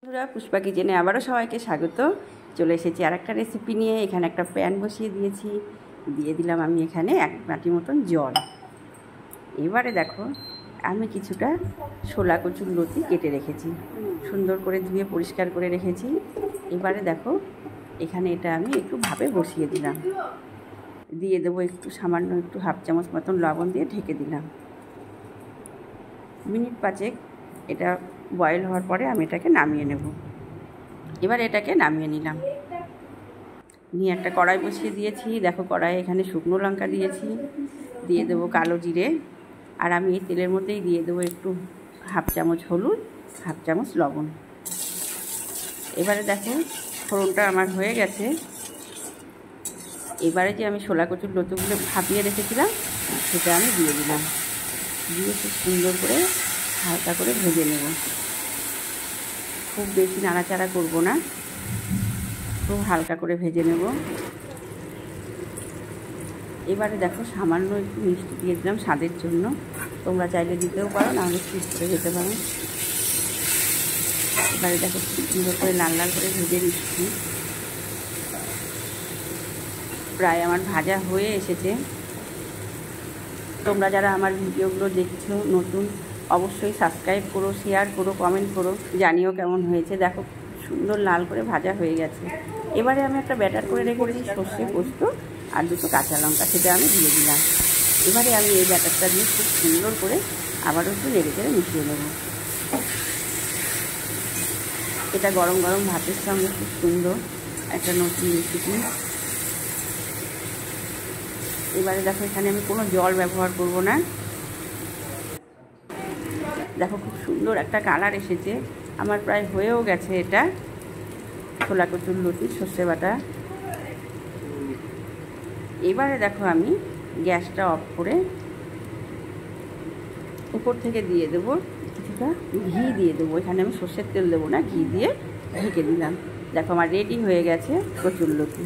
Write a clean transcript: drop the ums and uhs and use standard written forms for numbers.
বন্ধুরা, পুষ্পা কিচেনে আবারও সবাইকে স্বাগত। চলে এসেছি আর একটা রেসিপি নিয়ে। এখানে একটা প্যান বসিয়ে দিয়েছি, দিয়ে দিলাম আমি এখানে 1 বাটি মতন জল। এবারে দেখো, আমি কিছুটা ছোলা কচুর লতি কেটে রেখেছি, সুন্দর করে ধুয়ে পরিষ্কার করে রেখেছি। এবারে দেখো, এখানে এটা আমি একটু ভাপে বসিয়ে দিলাম, দিয়ে দেবো একটু সামান্য একটু 1/2 চামচ মতন লবণ দিয়ে ঢেকে দিলাম। মিনিট 5 এটা বয়েল হওয়ার পরে আমি এটাকে নামিয়ে নেব। এবার এটাকে নামিয়ে নিলাম, নিয়ে একটা কড়াই বসিয়ে দিয়েছি। দেখো, কড়াইয়ে এখানে শুকনো লঙ্কা দিয়েছি, দিয়ে দেবো কালো জিরে, আর আমি এই তেলের মধ্যেই দিয়ে দেবো একটু 1/2 চামচ হলুদ, 1/2 চামচ লবণ। এবারে দেখো, ফোড়নটা আমার হয়ে গেছে। এবারে যে আমি ছোলা কচুর লতিগুলো ভাপিয়ে রেখেছিলাম সেটা আমি দিয়ে দিলাম, দিয়ে খুব সুন্দর করে হালকা করে ভেজে নেব। খুব বেশি নাড়াচাড়া করব না, খুব হালকা করে ভেজে নেব। এবারে দেখো, সামান্য একটু মিষ্টি দিয়ে দিলাম স্বাদের জন্য, তোমরা চাইলে দিতেও পারো, নাহলে স্কিপ করে যেতে পারো। এবারে দেখো, সুন্দর করে লাল লাল করে ভেজে নিচ্ছি। প্রায় আমার ভাজা হয়ে এসেছে। তোমরা যারা আমার ভিডিওগুলো দেখছো নতুন, অবশ্যই সাবস্ক্রাইব করো, শেয়ার করো, কমেন্ট করো, জানিও কেমন হয়েছে। দেখো, সুন্দর লাল করে ভাজা হয়ে গেছে। এবারে আমি একটা ব্যাটার করে রেখেছি সর্ষে পোস্ত আর 2টো কাঁচা লঙ্কা, সেটা আমি দিয়ে দিলাম। এবারে আমি এই ব্যাটারটা দিয়ে খুব সুন্দর করে আবারও একটু নেড়ে চেড়ে মিশিয়ে নেব। এটা গরম গরম ভাতের সঙ্গে খুব সুন্দর একটা নতুন রেসিপি। এবারে দেখো, এখানে আমি কোনো জল ব্যবহার করব না। দেখো, খুব সুন্দর একটা কালার এসেছে। আমার প্রায় হয়েও গেছে এটা ছোলা কচুর লতি সর্ষে বাটা। এবারে দেখো, আমি গ্যাসটা অফ করে উপর থেকে দিয়ে দেবো কিছুটা ঘি দিয়ে দেবো। এখানে আমি সর্ষের তেল দেবো না, ঘি দিয়ে ঢেকে দিলাম। দেখো, আমার রেডি হয়ে গেছে কচুর লতি।